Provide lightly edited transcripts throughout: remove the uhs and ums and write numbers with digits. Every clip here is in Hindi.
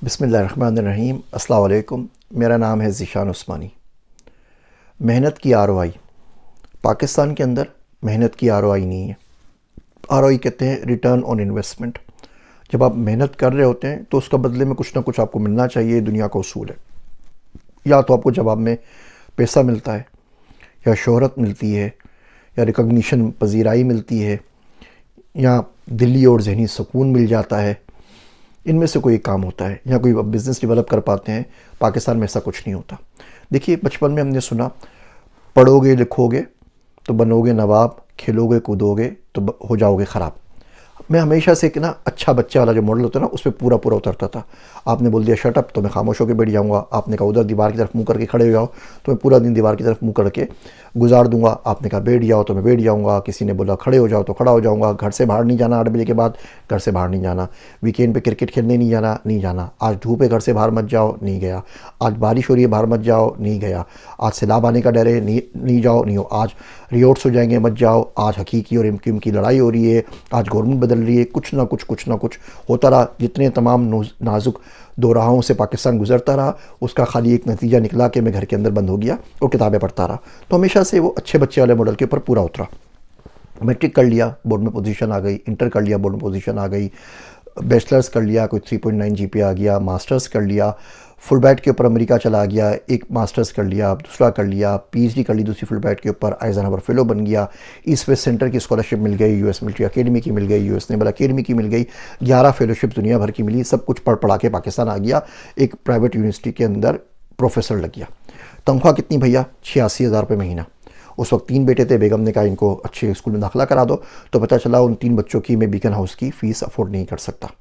बिस्मिल्लाहिर्रहमानिर्रहीम। अस्सलाम वालेकुम। मेरा नाम है ज़ीशान उस्मानी। मेहनत की आरओआई पाकिस्तान के अंदर मेहनत की आरओआई नहीं है। आरओआई कहते हैं रिटर्न ऑन इन्वेस्टमेंट। जब आप मेहनत कर रहे होते हैं तो उसका बदले में कुछ ना कुछ आपको मिलना चाहिए। दुनिया का उसूल है, या तो आपको जवाब में पैसा मिलता है, या शोहरत मिलती है, या रिकॉग्निशन पजीराई मिलती है, या दिली और जहनी सुकून मिल जाता है। इनमें से कोई एक काम होता है, या कोई बिज़नेस डेवलप कर पाते हैं। पाकिस्तान में ऐसा कुछ नहीं होता। देखिए, बचपन में हमने सुना, पढ़ोगे लिखोगे तो बनोगे नवाब, खेलोगे कूदोगे तो हो जाओगे ख़राब। मैं हमेशा से एक ना अच्छा बच्चा वाला जो मॉडल होता है ना, उस पर पूरा पूरा उतरता था। आपने बोल दिया शट अप तो मैं खामोश होकर बैठ जाऊँगा। आपने कहा उधर दीवार की तरफ मुँह करके खड़े हो जाओ तो मैं पूरा दिन दीवार की तरफ मुँह करके गुजार दूंगा। आपने कहा बैठ जाओ तो मैं बैठ जाऊँगा। किसी ने बोला खड़े हो जाओ तो खड़ा हो जाऊँगा। घर से बाहर नहीं जाना 8 बजे के बाद, घर से बाहर नहीं जाना। वीकेंड पे क्रिकेट खेलने नहीं जाना, नहीं जाना। आज धूप है घर से बाहर मत जाओ, नहीं गया। आज बारिश हो रही है बाहर मत जाओ, नहीं गया। आज सैलाब आने का डर है, नहीं जाओ, नहीं हो। आज रियोट्स हो जाएंगे मत जाओ। आज हकीकी और इमकिम की लड़ाई हो रही है, आज गवर्नमेंट बदल रही है। कुछ ना कुछ होता रहा। जितने तमाम नाजुक दो राहों से पाकिस्तान गुजरता रहा, उसका खाली एक नतीजा निकला कि मैं घर के अंदर बंद हो गया और किताबें पढ़ता रहा। तो हमेशा से वो अच्छे बच्चे वाले मॉडल के ऊपर पूरा उतरा। मैट्रिक कर लिया, बोर्ड में पोजीशन आ गई। इंटर कर लिया, बोर्ड में पोजीशन आ गई। बैचलर्स कर लिया, कोई 3.9 जीपीए आ गया। मास्टर्स कर लिया, फुल ब्राइट के ऊपर अमेरिका चला गया। एक मास्टर्स कर लिया, दूसरा कर लिया। पीएचडी कर ली दूसरी फुल ब्राइट के ऊपर, आइजनहवर फेलो बन गया। ईस्ट वेस्ट सेंटर की स्कॉलरशिप मिल गई, यूएस मिलिट्री अकेडमी की मिल गई, यूएस नेवल अकेडमी की मिल गई। 11 फेलोशिप दुनिया भर की मिली। सब कुछ पढ़ पढ़ा के पाकिस्तान आ गया। एक प्राइवेट यूनिवर्सिटी के अंदर प्रोफेसर लग गया। तनख्वाह कितनी भैया? 86,000 रुपये महीना। उस वक्त 3 बेटे थे। बेगम ने कहा इनको अच्छे स्कूल में दाखिला करा दो। तो पता चला उन 3 बच्चों की मैं बीकन हाउस की फ़ीस अफोर्ड नहीं कर सकता।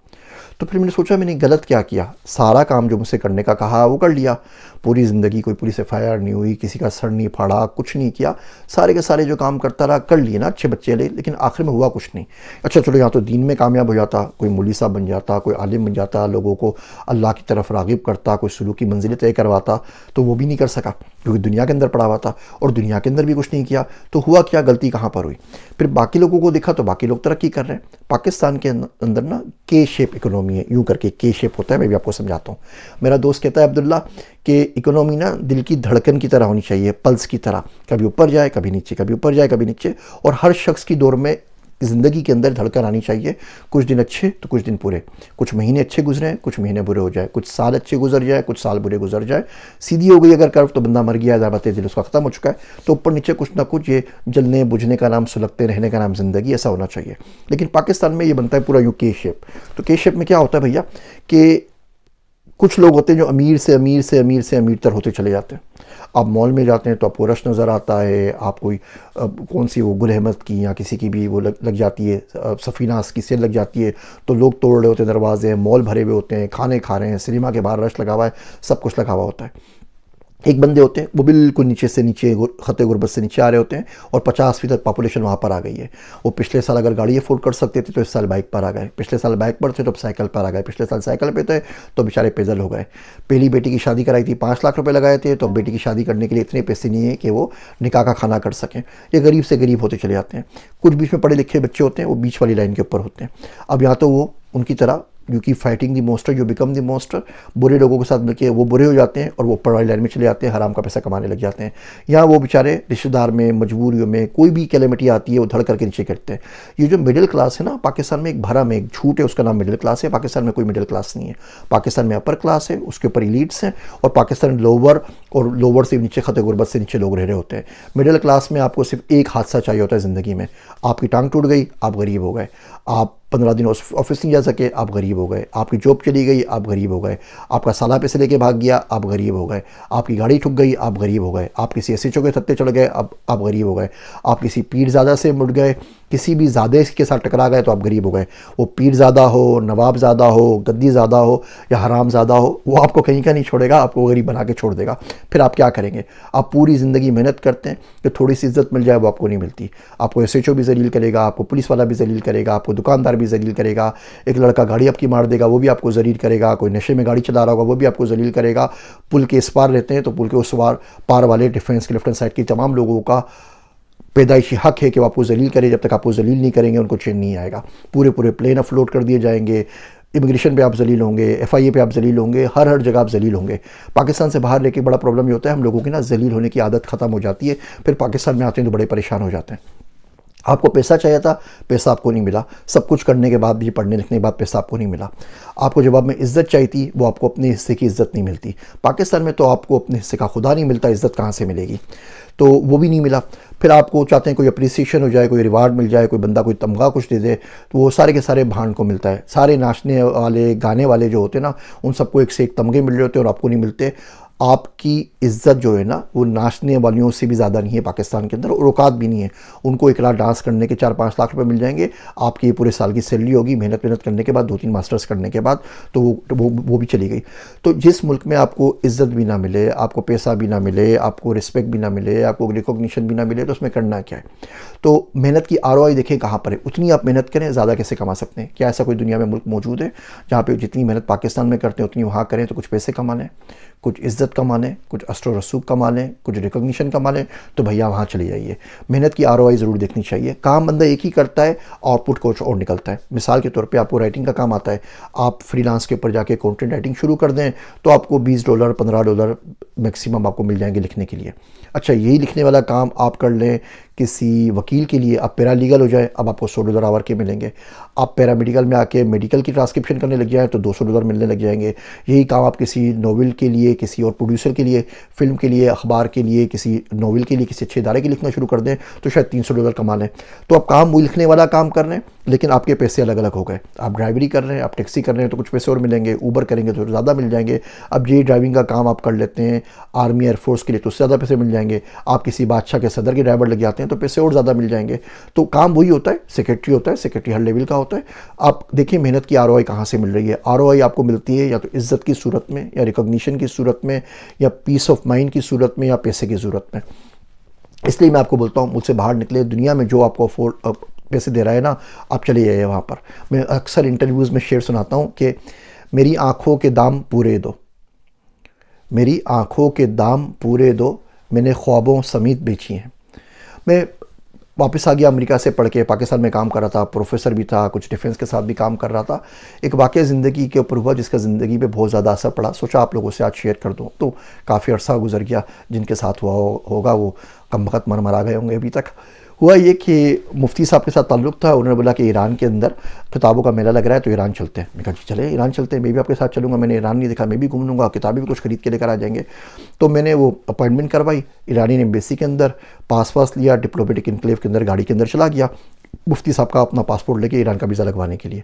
तो फिर मैंने सोचा मैंने गलत क्या किया। सारा काम जो मुझसे करने का कहा वो कर लिया। पूरी ज़िंदगी कोई पुलिस एफआईआर नहीं हुई, किसी का सर नहीं फाड़ा, कुछ नहीं किया। सारे के सारे जो काम करता रहा कर लिए ना अच्छे बच्चे ले, लेकिन आखिर में हुआ कुछ नहीं। अच्छा चलो, यहाँ तो दीन में कामयाब हो जाता, कोई मौलवी साहब बन जाता, कोई आलिम बन जाता, लोगों को अल्लाह की तरफ राग़िब करता, कोई सुलूक की मंजिलें तय करवाता, तो वो भी नहीं कर सका क्योंकि दुनिया के अंदर पड़ा हुआ था। और दुनिया के अंदर भी कुछ नहीं किया। तो हुआ क्या, गलती कहाँ पर हुई? फिर बाकी लोगों को देखा तो बाकी लोग तरक्की कर रहे हैं। पाकिस्तान के अंदर ना के शेप इकोनॉमी है। यूँ करके के शेप होता है, मैं भी आपको समझाता हूँ। मेरा दोस्त कहता है अब्दुल्ला कि इकोनॉमी ना दिल की धड़कन की तरह होनी चाहिए, पल्स की तरह। कभी ऊपर जाए कभी नीचे, कभी ऊपर जाए कभी नीचे। और हर शख्स की दौर में ज़िंदगी के अंदर धड़कन आनी चाहिए। कुछ दिन अच्छे तो कुछ दिन बुरे, कुछ महीने अच्छे गुजरे कुछ महीने बुरे हो जाए, कुछ साल अच्छे गुजर जाए कुछ साल बुरे गुजर जाए। सीधी हो गई अगर कर्व तो बंदा मर गया, ज़ाबते दिल उसका ख़त्म हो चुका है। तो ऊपर नीचे कुछ ना कुछ, ये जलने बुझने का नाम सुलगते रहने का नाम ज़िंदगी, ऐसा होना चाहिए। लेकिन पाकिस्तान में ये बनता है पूरा यूँ के शेप। तो के शेप में क्या होता है भैया कि कुछ लोग होते हैं जो अमीर से अमीर से अमीर से अमीर तर होते चले जाते हैं। आप मॉल में जाते हैं तो आपको रश नज़र आता है। आप कोई कौन सी वो गुल अहमद की या किसी की भी वो लग जाती है, सफ़ीनास की सेल लग जाती है, तो लोग तोड़ रहे होते हैं दरवाजे, मॉल भरे हुए होते हैं, खाने खा रहे हैं, सिनेमा के बाहर रश लगा हुआ है, सब कुछ लगा हुआ होता है। एक बंदे होते हैं वो बिल्कुल नीचे से नीचे, खते गुरबत से नीचे आ रहे होते हैं, और 50% पॉपुलेशन वहाँ पर आ गई है। वो पिछले साल अगर गाड़ी अफोर्ड कर सकते थे तो इस साल बाइक पर आ गए, पिछले साल बाइक पर थे तो अब साइकिल पर आ गए, पिछले साल साइकिल पे थे तो बेचारे पैदल हो गए। पहली बेटी की शादी कराई थी, 5 लाख रुपए लगाए थे, तो अब बेटी की शादी करने के लिए इतने पैसे नहीं है कि वो निकाह का खाना कर सकें। ये गरीब से गरीब होते चले जाते हैं। कुछ बीच में पढ़े लिखे बच्चे होते हैं, वो बीच वाली लाइन के ऊपर होते हैं। अब यहाँ तो वो उनकी तरह you keep fighting the monster you become the monster, बुरे लोगों के साथ मिलकर वो बुरे हो जाते हैं और वो ऊपर वाली लाइन में चले जाते हैं, हराम का पैसा कमाने लग जाते हैं। यहाँ वो बेचारे रिश्तेदार में, मजबूरियों में, कोई भी कैलेमिटी आती है वो धड़ करके नीचे गिरते हैं। ये जो मिडिल क्लास है ना पाकिस्तान में, एक भरम है, एक झूठ है, उसका नाम मिडिल क्लास है। पाकिस्तान में कोई मिडिल क्लास नहीं है। पाकिस्तान में अपर क्लास है, उसके ऊपर इलीट्स हैं, और पाकिस्तान में लोअर, और लोअर से नीचे, खते गुरबत से नीचे लोग रह रहे होते हैं। मिडिल क्लास में आपको सिर्फ एक हादसा चाहिए होता है ज़िंदगी में। आपकी टांग टूट गई, आप गरीब हो गए। आप 15 दिन ऑफिस नहीं जा सके, आप गरीब हो गए। आपकी जॉब चली गई, आप गरीब हो गए। आपका साला पैसे लेके भाग गया, आप गरीब हो गए। आपकी गाड़ी ठुक गई, आप गरीब हो गए। आप किसी एसएचओ के थत्ते चढ़ गए, अब आप गरीब हो गए। आप किसी पीरज़ादा से मुड़ गए, किसी भी ज़्यादा के साथ टकरा गए तो आप गरीब हो गए। वो पीरज़ादा हो, नवाब ज़्यादा हो, गद्दी ज़्यादा हो, या हराम ज़्यादा हो, वो आपको कहीं का नहीं छोड़ेगा, आपको गरीब बना के छोड़ देगा। फिर आप क्या करेंगे? आप पूरी ज़िंदगी मेहनत करते हैं कि थोड़ी सी इज्जत मिल जाए, वो आपको नहीं मिलती। आपको एसएचओ भी जलील करेगा, आपको पुलिस वाला भी जलील करेगा, आपको दुकानदार भी जलील करेगा। एक लड़का गाड़ी आपकी मार देगा, वो भी आपको जलील करेगा। कोई नशे में गाड़ी चला रहा होगा, वो भी आपको जलील करेगा। पुल के इस पार रहते हैं तो पुल के उस पार वाले डिफेंस के लेफ्ट हैंड साइड की तमाम लोगों का पैदाइशी हक है कि वो आपको जलील करे। जब तक आपको जलील नहीं करेंगे उनको चैन नहीं आएगा। पूरे पूरे प्लेन अफलोड कर दिए जाएंगे, इमिग्रेशन पे आप जलील होंगे, FIA पे आप जलील होंगे, हर जगह आप जलील होंगे। पाकिस्तान से बाहर लेके बड़ा प्रॉब्लम ये होता है, हम लोगों की ना जलील होने की आदत ख़त्म हो जाती है, फिर पाकिस्तान में आते हैं तो बड़े परेशान हो जाते हैं। आपको पैसा चाहिए था, पैसा आपको नहीं मिला, सब कुछ करने के बाद भी, पढ़ने लिखने के बाद पैसा आपको नहीं मिला। आपको जवाब में इज़्ज़त चाहिए थी, वो आपको अपने हिस्से की इज़्ज़त नहीं मिलती। पाकिस्तान में तो आपको अपने हिस्से का खुदा नहीं मिलता, इज़्ज़त कहाँ से मिलेगी, तो वो भी नहीं मिला। फिर आपको चाहते हैं कोई अप्रिसिएशन हो जाए, कोई रिवार्ड मिल जाए, कोई बंदा कोई तमगा कुछ दे दे, तो वो सारे के सारे भांड को मिलता है। सारे नाचने वाले, गाने वाले जो होते हैं ना, उन सबको एक से एक तमगे मिल रहे होते हैं और आपको नहीं मिलते। आपकी इज़्ज़त जो है ना, वो नाचने वालियों से भी ज़्यादा नहीं है पाकिस्तान के अंदर, और औकात भी नहीं है। उनको एक रात डांस करने के 4-5 लाख रुपए मिल जाएंगे, आपकी पूरे साल की सैलरी होगी, मेहनत करने के बाद, 2-3 मास्टर्स करने के बाद, तो वो भी चली गई। तो जिस मुल्क में आपको इज़्ज़त भी ना मिले, आपको पैसा भी ना मिले, आपको रिस्पेक्ट भी ना मिले, आपको रिकॉग्निशन भी ना मिले, तो उसमें करना क्या है? तो मेहनत की ROI देखें कहाँ पर है। उतनी आप मेहनत करें, ज़्यादा कैसे कमा सकते हैं? क्या ऐसा कोई दुनिया में मुल्क मौजूद है जहाँ पे जितनी मेहनत पाकिस्तान में करते हैं उतनी वहाँ करें तो कुछ पैसे कमा लें, कुछ इज़्ज़त कमा लें, कुछ अस्र रसूख कमा लें, कुछ रिकॉग्निशन कमा लें? तो भैया वहाँ चले जाइए। मेहनत की ROI ज़रूर देखनी चाहिए। काम बंदा एक ही करता है, आउटपुट कुछ और निकलता है। मिसाल के तौर पे आपको राइटिंग का काम आता है, आप फ्रीलांस के ऊपर जाके कंटेंट राइटिंग शुरू कर दें तो आपको $20 $15 मैक्सिमम आपको मिल जाएंगे लिखने के लिए। अच्छा, यही लिखने वाला काम आप कर लें किसी वकील के लिए, आप पैरालीगल हो जाए, अब आपको $100 आवर के मिलेंगे। आप पैरामेडिकल में आके मेडिकल की ट्रांसक्रिप्शन करने लग जाए तो $200 मिलने लग जाएंगे। यही काम आप किसी नॉवल के लिए, किसी और प्रोड्यूसर के लिए, फिल्म के लिए, अखबार के लिए, किसी नॉवल के लिए, किसी अच्छे इदारे के लिखना शुरू कर दें तो शायद $300 कमा लें। तो आप काम वही लिखने वाला काम कर रहे हैं, लेकिन आपके पैसे अलग अलग हो गए। आप ड्राइवरी कर रहे हैं, आप टैक्सी कर रहे हैं तो कुछ पैसे और मिलेंगे, ऊबर करेंगे तो ज़्यादा मिल जाएंगे। अब ये ड्राइविंग का काम आप कर लेते हैं आर्मी एयरफोर्स के लिए तो उससे ज़्यादा पैसे मिल जाएंगे। आप किसी बादशाह के सदर के ड्राइवर लग जाते हैं तो पैसे और ज़्यादा मिल जाएंगे। तो काम वही होता है, सेक्रेटरी होता है, सेक्रेटरी हर लेवल का होता है। आप देखिए मेहनत की ROI कहाँ से मिल रही है। ROI आपको मिलती है या तो इज़्ज़त की सूरत में, या रिकॉग्निशन की सूरत में, या पीस ऑफ माइंड की सूरत में, या पैसे की सूरत में। इसलिए मैं आपको बोलता हूँ मुझसे बाहर निकले, दुनिया में जो आपको अफोर्ड पैसे दे रहा है ना, आप चले जाइए वहाँ पर। मैं अक्सर इंटरव्यूज़ में शेर सुनाता हूँ कि मेरी आँखों के दाम पूरे दो, मेरी आँखों के दाम पूरे दो, मैंने ख्वाबों समेत बेची हैं। मैं वापस आ गया अमेरिका से पढ़ के, पाकिस्तान में काम कर रहा था, प्रोफेसर भी था, कुछ डिफेंस के साथ भी काम कर रहा था। एक वाक़या ज़िंदगी के ऊपर हुआ जिसका ज़िंदगी पे बहुत ज़्यादा असर पड़ा, सोचा आप लोगों से आज शेयर कर दूँ। तो काफ़ी अर्सा गुजर गया, जिनके साथ हुआ होगा वो कम वक़्त मर गए होंगे अभी तक। हुआ ये कि मुफ्ती साहब के साथ ताल्लुक़ था, उन्होंने बोला कि ईरान के अंदर किताबों का मेला लग रहा है तो ईरान चलते हैं। मैं कहा जी चले, ईरान चलते हैं, मैं भी आपके साथ चलूँगा। मैंने ईरान नहीं देखा, मैं भी घूम लूँगा, किताबें भी कुछ खरीद के लेकर आ जाएंगे। तो मैंने वो अपॉइंटमेंट करवाई ईरानी एम्बेसी के अंदर, पास लिया, डिप्लोमेटिक इनक्लेव के अंदर गाड़ी के अंदर चला गया मुफ्ती साहब का अपना पासपोर्ट लेके ईरान का वीज़ा लगवाने के लिए।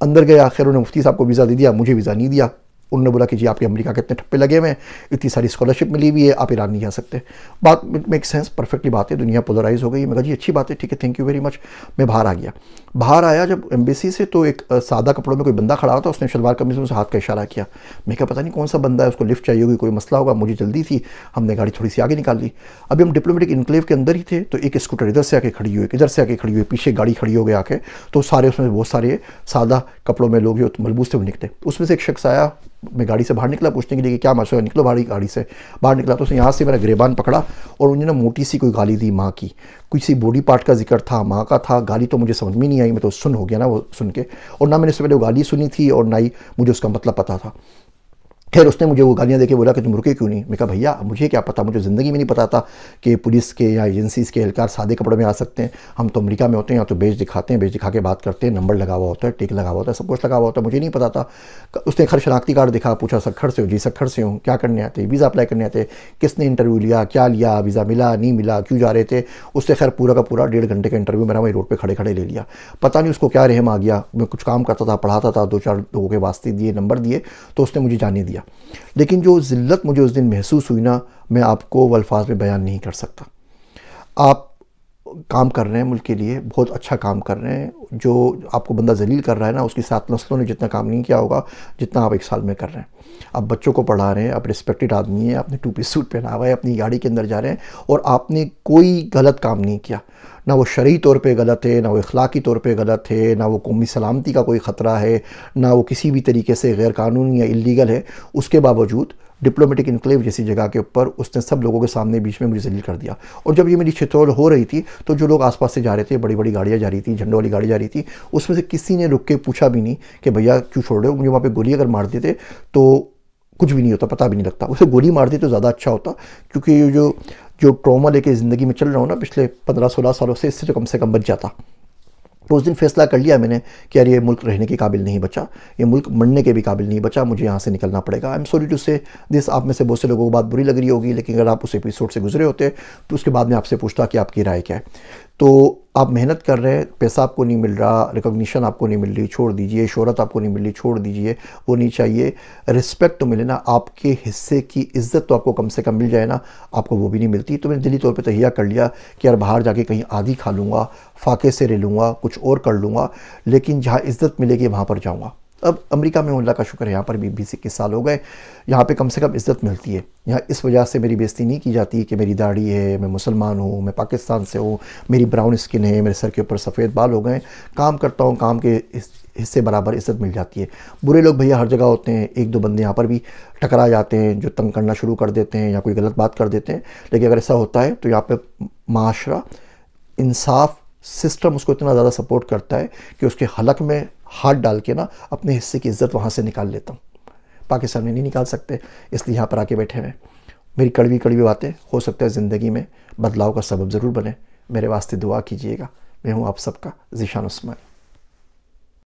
अंदर गया, आखिर उन्होंने मुफ्ती साहब को वीज़ा दे दिया, मुझे वीज़ा नहीं दिया। उन्होंने बोला कि जी आपके अमेरिका के इतने ठप्पे लगे हुए हैं, इतनी सारी स्कॉलरशिप मिली हुई है, आप ईरान नहीं जा सकते। बात मेक सेंस, परफेक्टली बात है, दुनिया पोलराइज हो गई। मैं कहा जी अच्छी बात है, ठीक है, थैंक यू वेरी मच। मैं बाहर आ गया। बाहर आया जब एम्बेसी से तो एक सादा कपड़ों में कोई बंदा खड़ा हुआ था, उसने शलवार कमीज में हाथ का इशारा किया। मैं क्या पता नहीं कौन सा बंदा है, उसको लिफ्ट चाहिए होगी, कोई मसला होगा, मुझे जल्दी थी, हमने गाड़ी थोड़ी सी आगे निकाल ली। अभी हम डिप्लोमेटिक इनक्लेव के अंदर ही थे तो एक स्कूटर इधर से आके खड़ी हुई, इधर से आके खड़ी हुई, पीछे गाड़ी खड़ी हो गई आके, तो सारे उसमें बहुत सारे सादा कपड़ों में लोग जो मलबूस थे वो निकले। उसमें से एक शख्स आया, मैं गाड़ी से बाहर निकला पूछने के लिए कि क्या मसला है, निकलो बाहर। गाड़ी से बाहर निकला तो उसने यहाँ से मेरा गिरेबान पकड़ा और उन्होंने ना मोटी सी कोई गाली दी, माँ की, किसी बॉडी पार्ट का जिक्र था, माँ का था। गाली तो मुझे समझ में नहीं आई, मैं तो सुन हो गया ना वो सुन के, और ना मैंने इससे पहले वो गाली सुनी थी और ना ही मुझे उसका मतलब पता था। खैर उसने मुझे वो गालियाँ देके बोला कि तुम रुके क्यों नहीं। मैं कहा भैया मुझे क्या पता, मुझे ज़िंदगी में नहीं पता था कि पुलिस के या एजेंसीज़ के एहलकार सादे कपड़ों में आ सकते हैं। हम तो अमेरिका में होते हैं, या तो बेच दिखाते हैं, बेच दिखा के बात करते हैं, नंबर लगा हुआ होता है, टिक लगा हुआ होता है, सब कुछ लगा हुआ होता है, मुझे नहीं पता था। उसने खैर शनाख्ती कार्ड दिखा, पूछा सखर से हो? जी सखर से हूँ। क्या करने आते? वीज़ा अप्लाई करने आते। किसने इंटरव्यू लिया, क्या लिया, वीज़ा मिला नहीं मिला, क्यों जा रहे थे? उससे खैर पूरा का पूरा 1.5 घंटे का इंटरव्यू मेरा वहीं रोड पर खड़े खड़े ले लिया। पता नहीं उसको क्या रहम आ गया, मैं कुछ काम करता था, पढ़ाता था, 2-4 लोगों के वास्ते दिए, नंबर दिए, तो उसने मुझे जाने दिया। लेकिन जो ज़िल्लत मुझे उस दिन महसूस हुई ना, मैं आपको वो अल्फाज में बयान नहीं कर सकता। आप काम कर रहे हैं मुल्क के लिए, बहुत अच्छा काम कर रहे हैं। जो आपको बंदा जलील कर रहा है ना, उसकी 7 नस्लों ने जितना काम नहीं किया होगा जितना आप 1 साल में कर रहे हैं। आप बच्चों को पढ़ा रहे हैं, आप रिस्पेक्टेड आदमी हैं, आपने 2 पीस सूट पहना हुआ है, अपनी गाड़ी के अंदर जा रहे हैं और आपने कोई गलत काम नहीं किया। ना वो शरई तौर पे गलत है, ना वो इखलाकी तौर पे गलत है, ना वो कौमी सलामती का कोई ख़तरा है, ना वो किसी भी तरीके से गैर कानूनी या इल्लीगल है। उसके बावजूद डिप्लोमेटिक इनक्लेव जैसी जगह के ऊपर उसने सब लोगों के सामने बीच में मुझे जलील कर दिया। और जब ये मेरी छितौल हो रही थी तो जो लोग आसपास से जा रहे थे, बड़ी बड़ी गाड़ियाँ जा रही थी, झंडों वाली गाड़ी जा रही थी, उसमें से किसी ने रुक के पूछा भी नहीं कि भैया क्यों छोड़ रहे हो। मुझे वहाँ पर गोली अगर मार देते तो कुछ भी नहीं होता, पता भी नहीं लगता। उसे गोली मार दी तो ज़्यादा अच्छा होता, क्योंकि ये जो जो ट्रॉमा लेके ज़िंदगी में चल रहा हूँ ना पिछले 15-16 सालों से, इससे तो कम से कम बच जाता। तो उस दिन फैसला कर लिया मैंने कि यार ये मुल्क रहने के काबिल नहीं बचा, ये मुल्क मरने के भी काबिल नहीं बचा, मुझे यहाँ से निकलना पड़ेगा। आई एम सॉरी टू से दिस, आप में से बहुत से लोगों को बात बुरी लग रही होगी, लेकिन अगर आप उस एपिसोड से गुजरे होते तो उसके बाद में आपसे पूछता कि आपकी राय क्या है। तो आप मेहनत कर रहे हैं, पैसा आपको नहीं मिल रहा, रिकॉग्निशन आपको नहीं मिल रही, छोड़ दीजिए। शोहरत आपको नहीं मिल रही, छोड़ दीजिए, वो नहीं चाहिए। रिस्पेक्ट तो मिले ना, आपके हिस्से की इज़्ज़त तो आपको कम से कम मिल जाए ना, आपको वो भी नहीं मिलती। तो मैंने दिली तौर पे तहिया कर लिया कि यार बाहर जाके कहीं आधी खा लूँगा, फाके से रह लूँगा, कुछ और कर लूँगा, लेकिन जहाँ इज़्ज़त मिलेगी वहाँ पर जाऊँगा। अब अमेरिका में अल्लाह का शुक्र है, यहाँ पर भी 20-21 साल हो गए, यहाँ पे कम से कम इज़्ज़त मिलती है। यहाँ इस वजह से मेरी बेइज्जती नहीं की जाती कि मेरी दाढ़ी है, मैं मुसलमान हूँ, मैं पाकिस्तान से हूँ, मेरी ब्राउन स्किन है, मेरे सर के ऊपर सफ़ेद बाल हो गए। काम करता हूँ, काम के हिस्से बराबर इज़्ज़त मिल जाती है। बुरे लोग भैया हर जगह होते हैं, एक दो बंदे यहाँ पर भी टकरा जाते हैं जो तंग करना शुरू कर देते हैं या कोई गलत बात कर देते हैं। लेकिन अगर ऐसा होता है तो यहाँ पर माशरा, इंसाफ, सिस्टम उसको इतना ज़्यादा सपोर्ट करता है कि उसके हलक में हाथ डाल के ना अपने हिस्से की इज़्ज़त वहाँ से निकाल लेता हूँ। पाकिस्तान में नहीं निकाल सकते, इसलिए यहाँ पर आके बैठे हैं। मेरी कड़वी कड़वी बातें हो सकता है ज़िंदगी में बदलाव का सबब ज़रूर बने। मेरे वास्ते दुआ कीजिएगा। मैं हूँ आप सबका ज़ीशान उस्मानी।